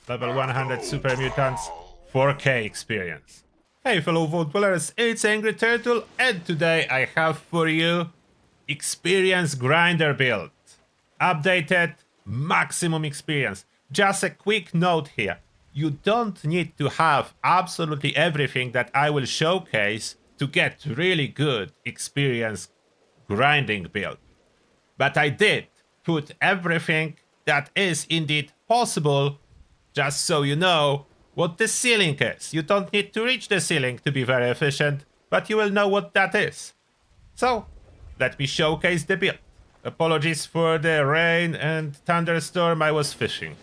Level 100 super mutants, 4k experience. Hey fellow vote dwellers, it's Angry Turtle, and today I have for you experience grinder build. Updated maximum experience. Just a quick note here. You don't need to have absolutely everything that I will showcase to get really good experience grinding build. But I did put everything that is indeed possible, just so you know what the ceiling is. You don't need to reach the ceiling to be very efficient, but you will know what that is. So, let me showcase the build. Apologies for the rain and thunderstorm, I was fishing.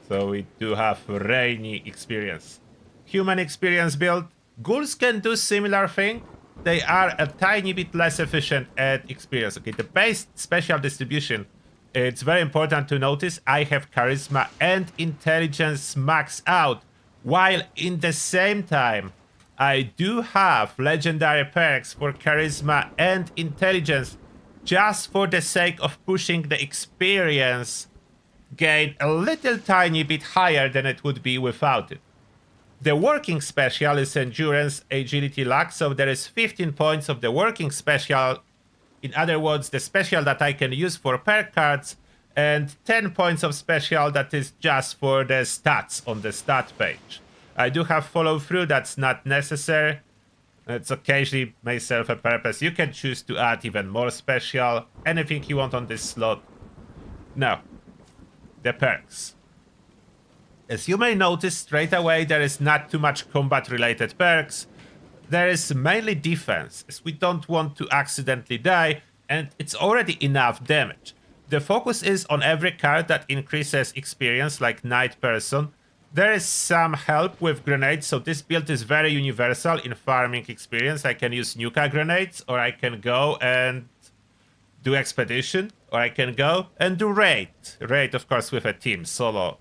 So we do have rainy experience. Human experience build. Ghouls can do similar thing. They are a tiny bit less efficient at experience. Okay, the base special distribution. It's very important to notice I have charisma and intelligence max out, while in the same time I do have legendary perks for charisma and intelligence, just for the sake of pushing the experience gain a little tiny bit higher than it would be without it. The working special is endurance, agility, luck, so there is 15 points of the working special. In other words, the special that I can use for perk cards, and 10 points of special that is just for the stats on the stat page. I do have follow through, that's not necessary. It's occasionally may serve a purpose. You can choose to add even more special, anything you want on this slot. Now, the perks. As you may notice straight away, there is not too much combat related perks. There is mainly defense, as we don't want to accidentally die, and it's already enough damage. The focus is on every card that increases experience, like Night Person. There is some help with grenades, so this build is very universal in farming experience. I can use Nuka grenades, or I can go and do Expedition, or I can go and do Raid. Raid, of course, with a team. Solo,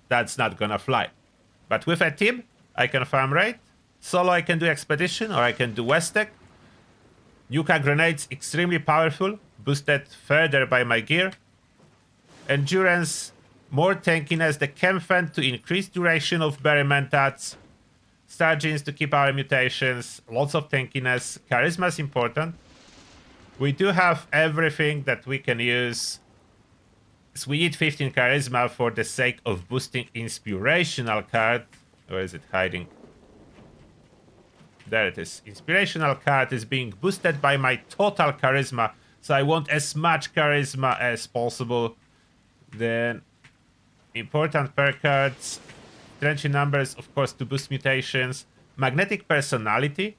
that's not gonna fly. But with a team, I can farm Raid. Solo, I can do Expedition, or I can do Westec. Nuka grenades, extremely powerful, boosted further by my gear. Endurance, more tankiness, the Chemfen to increase duration of berry mentats. Star Genes to keep our mutations, lots of tankiness. Charisma is important. We do have everything that we can use. So we need 15 charisma for the sake of boosting inspirational card. Where is it hiding? There it is. Inspirational card is being boosted by my total charisma. So I want as much charisma as possible. Then important perk cards. Trenching numbers, of course, to boost mutations. Magnetic personality.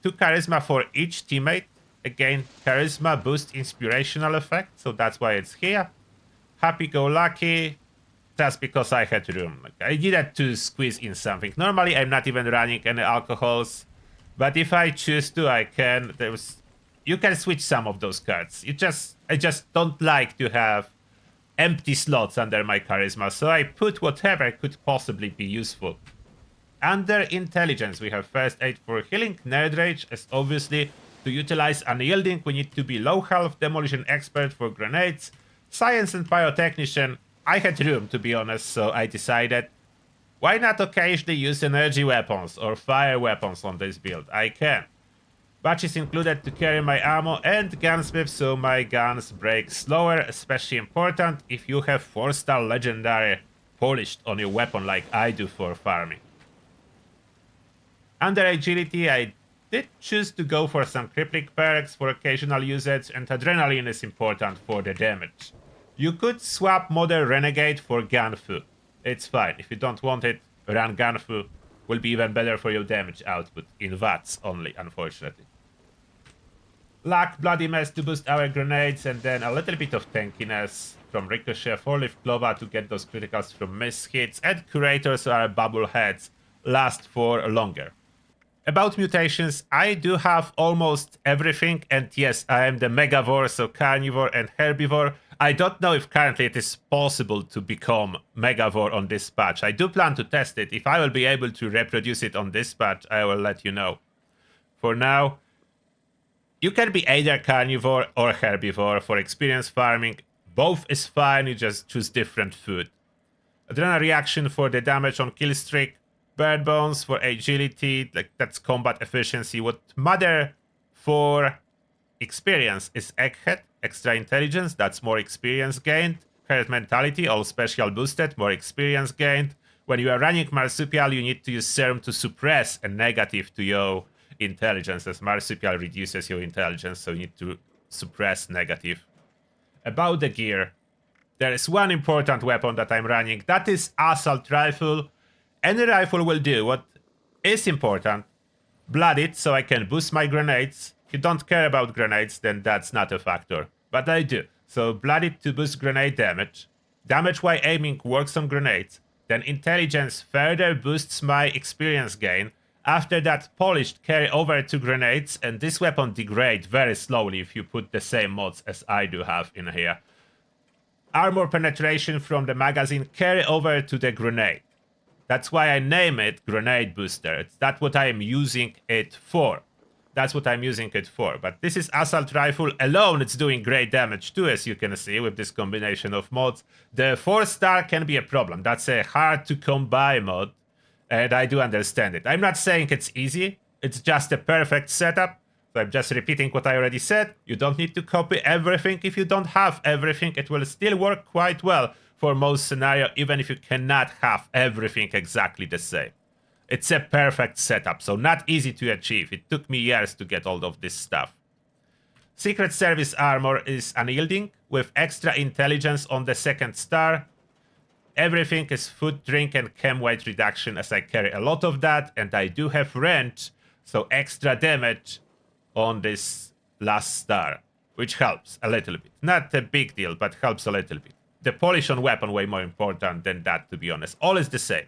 2 charisma for each teammate. Again, charisma boost inspirational effect. So that's why it's here. Happy-go-lucky. That's because I had room. Like, I needed to squeeze in something. Normally, I'm not even running any alcohols. But if I choose to, I can. You can switch some of those cards. I just don't like to have empty slots under my charisma, so I put whatever could possibly be useful. Under intelligence, we have first aid for healing, nerd rage, as obviously to utilize unyielding, we need to be low health, demolition expert for grenades, science and pyrotechnician. I had room, to be honest, so I decided, why not occasionally use energy weapons or fire weapons on this build? I can. Batches included to carry my ammo, and gunsmith, so my guns break slower, especially important if you have 4-star legendary polished on your weapon like I do for farming. Under agility, I did choose to go for some crippling perks for occasional usage, and adrenaline is important for the damage. You could swap modern renegade for gunfu. It's fine. If you don't want it, run gunfu. Will be even better for your damage output in watts only, unfortunately. Luck, bloody mess to boost our grenades, and then a little bit of tankiness from Ricochet, 4-leaf clover to get those criticals from miss hits, and curators are bubble heads, last for longer. About mutations, I do have almost everything, and yes, I am the Megavore, so carnivore and herbivore. I don't know if currently it is possible to become Megavore on this patch. I do plan to test it. If I will be able to reproduce it on this patch, I will let you know. For now, you can be either carnivore or herbivore for experience farming. Both is fine, you just choose different food. Adrenaline reaction for the damage on kill streak. Bird bones for agility, like that's combat efficiency. What matter for experience is egghead, extra intelligence, that's more experience gained. Herd mentality, all special boosted, more experience gained. When you are running marsupial, you need to use serum to suppress a negative to your intelligence, as marsupial reduces your intelligence, so you need to suppress negative. About the gear, there is one important weapon that I'm running, that is assault rifle. Any rifle will do. What is important, blooded, so I can boost my grenades. If you don't care about grenades, then that's not a factor. But I do. So blooded to boost grenade damage. Damage while aiming works on grenades. Then intelligence further boosts my experience gain. After that, polished carry over to grenades, and this weapon degrades very slowly if you put the same mods as I do have in here. Armor penetration from the magazine carry over to the grenade. That's why I name it Grenade Booster. That's what I am using it for. That's what I'm using it for. But this is Assault Rifle alone. It's doing great damage too, as you can see with this combination of mods. The 4-star can be a problem. That's a hard to come by mod. And I do understand it. I'm not saying it's easy. It's just a perfect setup. So I'm just repeating what I already said. You don't need to copy everything. If you don't have everything, it will still work quite well for most scenario, even if you cannot have everything exactly the same. It's a perfect setup, so not easy to achieve. It took me years to get all of this stuff. Secret Service armor is unyielding, with extra intelligence on the 2nd star. Everything is food, drink, and chem weight reduction, as I carry a lot of that, and I do have range, so extra damage on this last star, which helps a little bit. Not a big deal, but helps a little bit. The polish on weapon way more important than that, to be honest. All is the same.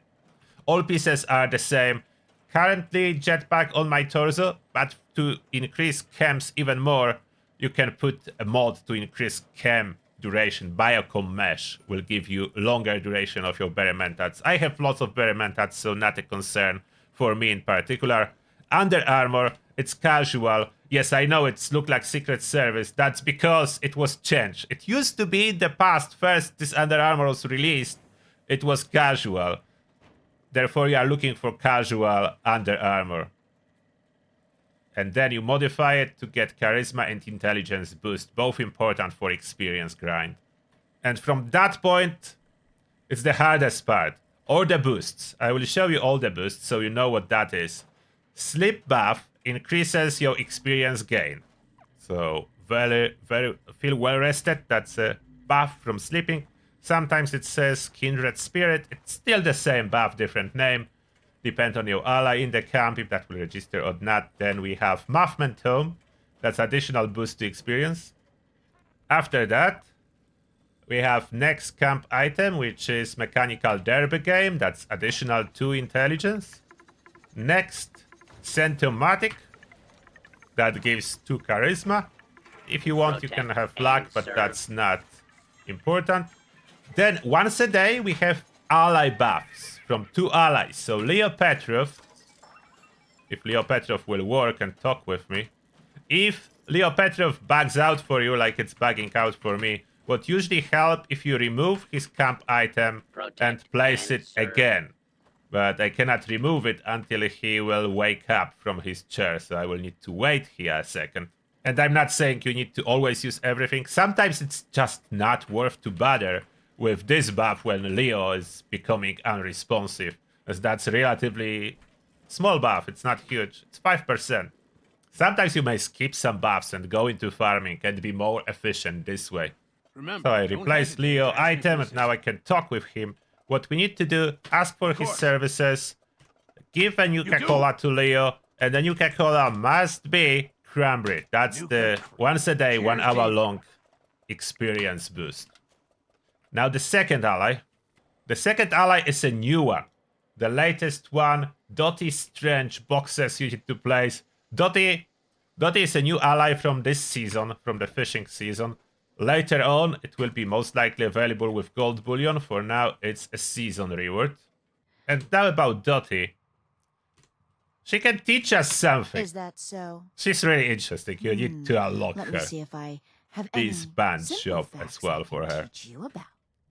All pieces are the same. Currently jetpack on my torso, but to increase chems even more, you can put a mod to increase chem duration. Biocom mesh will give you longer duration of your Berementats. I have lots of Berementats, so not a concern for me in particular. Under armor, it's casual. Yes, I know it's look like Secret Service. That's because it was changed. It used to be in the past, first this Under Armor was released, it was casual. Therefore, you are looking for casual Under Armor. And then you modify it to get Charisma and Intelligence boost, both important for experience grind. And from that point, it's the hardest part. Or the boosts. I will show you all the boosts so you know what that is. Sleep buff increases your experience gain. So feel well rested. That's a buff from sleeping. Sometimes it says Kindred Spirit. It's still the same buff, different name. Depend on your ally in the camp if that will register or not. Then we have Movement Tome. That's additional boost to experience. After that, we have next camp item, which is Mechanical Derby Game. That's additional 2 intelligence. Next, Centomatic. That gives 2 charisma. If you want, you can have luck, but that's not important. Then, once a day, we have ally buffs from 2 allies. So, Leo Petrov, if Leo Petrov will work and talk with me. If Leo Petrov bugs out for you, like it's bugging out for me, what usually help if you remove his camp item and place it again. But I cannot remove it until he will wake up from his chair, so I will need to wait here a second. And I'm not saying you need to always use everything. Sometimes it's just not worth to bother with this buff when Leo is becoming unresponsive, as that's relatively small buff. It's not huge. It's 5%. Sometimes you may skip some buffs and go into farming and be more efficient this way. Remember, So I replaced Leo item and now I can talk with him. What we need to do, ask for his services, give a Nuka-Cola to Leo, and the Nuka-Cola must be cranberry. That's the once a day, 1 hour long experience boost. Now the second ally. The second ally is a new one. The latest one, Dottie Strange boxes you need to place. Dottie is a new ally from this season, from the fishing season. Later on, it will be most likely available with gold bullion. For now, it's a season reward. And now about Dottie. She can teach us something. Is that so? She's really interesting. You need to unlock Let her. me see if I have These any bands simple show up facts as well I for can her. teach you about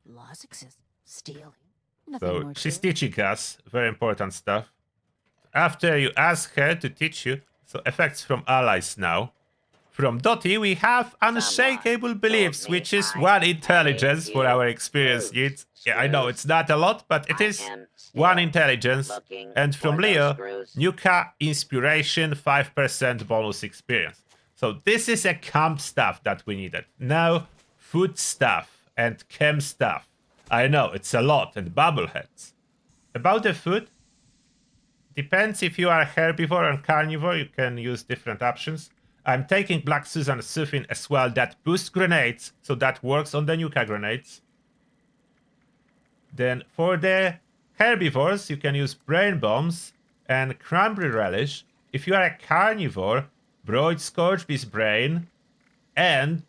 lost access, stealing, Nothing So more she's to it. teaching us very important stuff. After you ask her to teach you, so effects from allies now. From Dottie, we have unshakable beliefs, which is one intelligence for our experience needs. Yeah, I know it's not a lot, but it is one intelligence. And from Leo, Nuka inspiration, 5% bonus experience. So this is a camp stuff that we needed. Now, food stuff and chem stuff. I know it's a lot, and bubbleheads. About the food, depends if you are herbivore and carnivore, you can use different options. I'm taking Black Susan Sufin as well that boost grenades, so that works on the Nuka grenades. Then for the herbivores, you can use Brain Bombs and Cranberry Relish. If you are a carnivore, Broiled Scorchbeast Brain and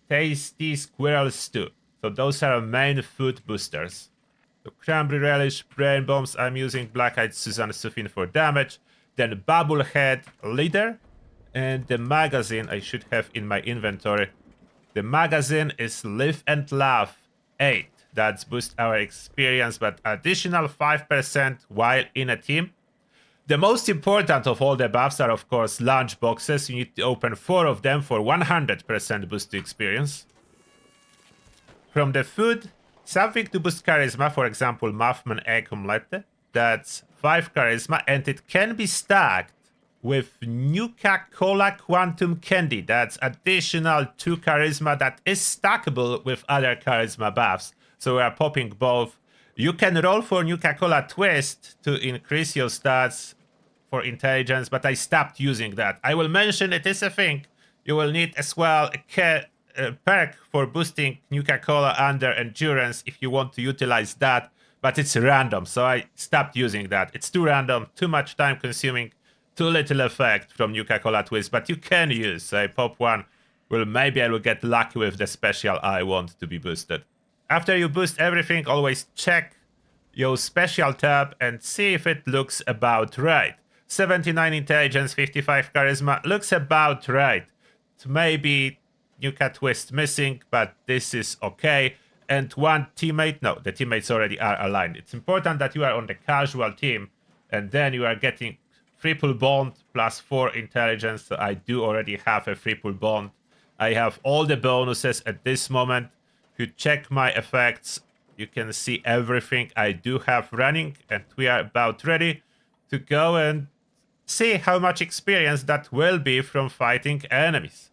Tasty Squirrel Stew. So those are our main food boosters. So Cranberry Relish, Brain Bombs, I'm using Black-Eyed Susan Sufin for damage. Then Bubblehead Leader. And the magazine I should have in my inventory. The magazine is Live and Laugh 8. That's boost our experience, but additional 5% while in a team. The most important of all the buffs are, of course, lunch boxes. You need to open 4 of them for 100% boost to experience. From the food, something to boost charisma, for example, Muffman Egg Omelette. That's 5 charisma, and it can be stacked with Nuka-Cola Quantum Candy. That's additional 2 charisma that is stackable with other charisma buffs. So we are popping both. You can roll for Nuka-Cola Twist to increase your stats for intelligence, but I stopped using that. I will mention it is a thing. You will need as well a perk for boosting Nuka-Cola under endurance if you want to utilize that, but it's random, so I stopped using that. It's too random, too much time consuming, too little effect from Nuka-Cola Twist, but you can use. So I pop one. Well, maybe I will get lucky with the special I want to be boosted. After you boost everything, always check your special tab and see if it looks about right. 79 intelligence, 55 charisma, looks about right. It may be Nuka Twist missing, but this is okay. And one teammate, no, the teammates already are aligned. It's important that you are on the casual team, and then you are getting triple bond plus 4 intelligence. So I do already have a triple bond. I have all the bonuses at this moment. If you check my effects, you can see everything I do have running, and we are about ready to go and see how much experience that will be from fighting enemies.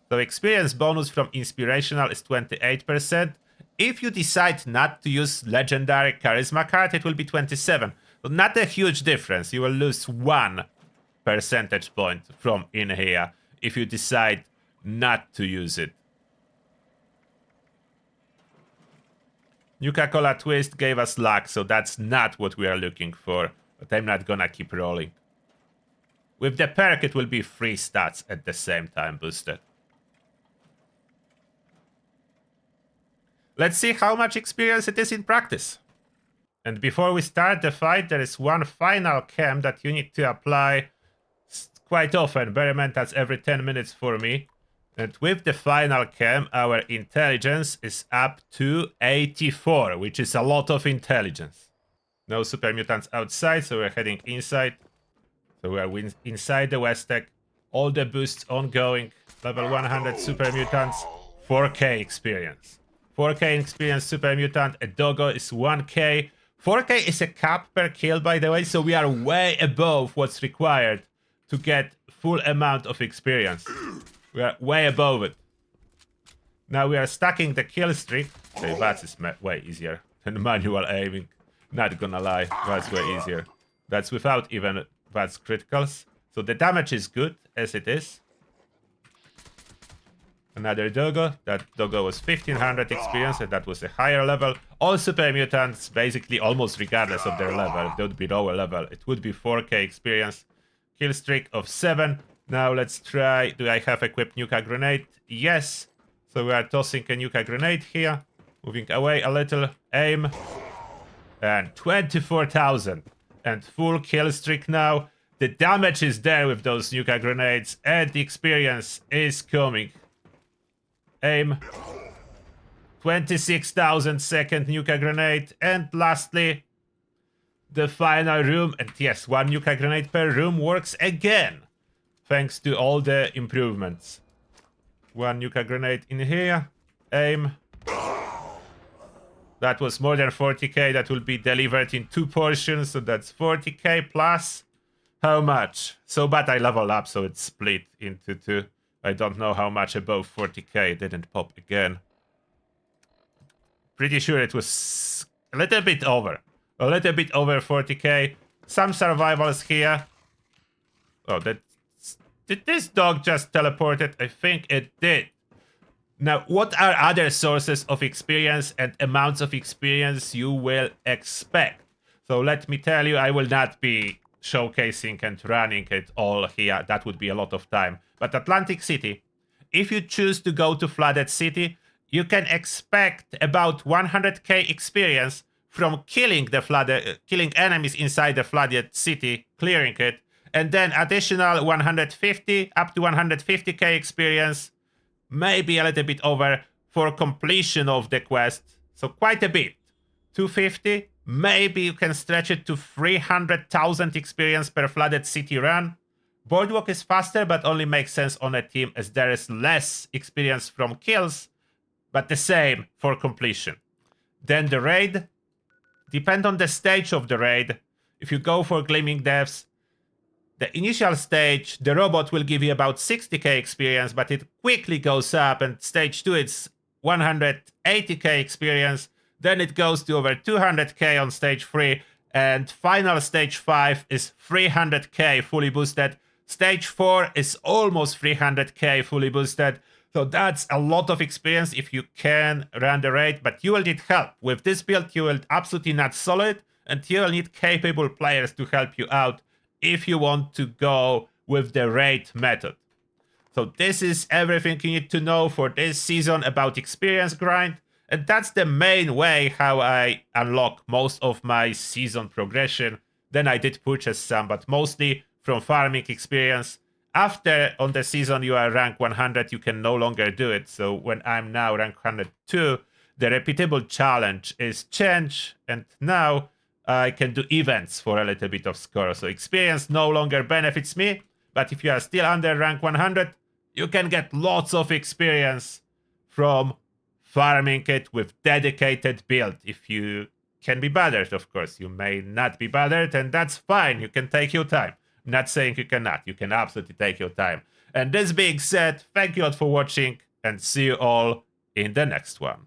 So experience bonus from inspirational is 28%. If you decide not to use legendary charisma card, it will be 27. So not a huge difference. You will lose 1 percentage point from in here if you decide not to use it. Nuka-Cola Twist gave us luck, so that's not what we are looking for. But I'm not gonna keep rolling. With the perk, it will be 3 stats at the same time boosted. Let's see how much experience it is in practice. And before we start the fight, there is one final chem that you need to apply quite often. Bear in mind that's every 10 minutes for me. And with the final chem, our intelligence is up to 84, which is a lot of intelligence. No super mutants outside, so we're heading inside. So we are inside the West Tech. All the boosts ongoing. Level 100 super mutants, 4k experience. 4k experience super mutant, a doggo is 1k. 4k is a cap per kill, by the way, so we are way above what's required to get full amount of experience. We are way above it. Now we are stacking the kill streak. Okay, that is way easier than manual aiming. Not gonna lie, that's way easier. That's without even that's criticals. So the damage is good as it is. Another doggo. That doggo was 1500 experience, and that was a higher level. All super mutants, basically almost regardless of their level, if they would be lower level, it would be 4k experience. Kill streak of 7. Now let's try. Do I have equipped Nuka Grenade? Yes. So we are tossing a Nuka Grenade here. Moving away a little. Aim. And 24,000. And full kill streak now. The damage is there with those Nuka Grenades. And the experience is coming. Aim. 26,000 second nuka grenade. And lastly, the final room. And yes, 1 nuka grenade per room works again, thanks to all the improvements. 1 nuka grenade in here. Aim. That was more than 40k. That will be delivered in 2 portions, so that's 40k plus how much? So, but I leveled up, so it's split into 2. I don't know how much above 40k. It didn't pop again. Pretty sure it was a little bit over. A little bit over 40k. Some survivals here. Oh, did this dog just teleported? I think it did. Now, what are other sources of experience and amounts of experience you will expect? So let me tell you, I will not be showcasing and running it all here. That would be a lot of time. But Atlantic City, if you choose to go to Flooded City, you can expect about 100k experience from killing enemies inside the Flooded City, clearing it, and then additional 150 up to 150k experience, maybe a little bit over, for completion of the quest. So quite a bit. 250, maybe you can stretch it to 300,000 experience per Flooded City run. Boardwalk is faster, but only makes sense on a team as there is less experience from kills, but the same for completion. Then the raid, depend on the stage of the raid. If you go for Gleaming Depths, the initial stage, the robot will give you about 60k experience, but it quickly goes up, and stage 2 it's 180k experience, then it goes to over 200k on stage 3, and final stage 5 is 300k fully boosted. Stage 4 is almost 300k fully boosted. So that's a lot of experience if you can run the raid, but you will need help. With this build, you will absolutely not solo it, and you will need capable players to help you out if you want to go with the raid method. So this is everything you need to know for this season about experience grind. And that's the main way how I unlock most of my season progression. Then I did purchase some, but mostly from farming experience. After on the season you are rank 100, you can no longer do it. So when I'm now rank 102, the repeatable challenge is changed, and now I can do events for a little bit of score. So experience no longer benefits me, but if you are still under rank 100, you can get lots of experience from farming it with dedicated build. If you can be bothered, of course. You may not be bothered, and that's fine. You can take your time. I'm not saying you cannot. You can absolutely take your time. And this being said, thank you all for watching, and see you all in the next one.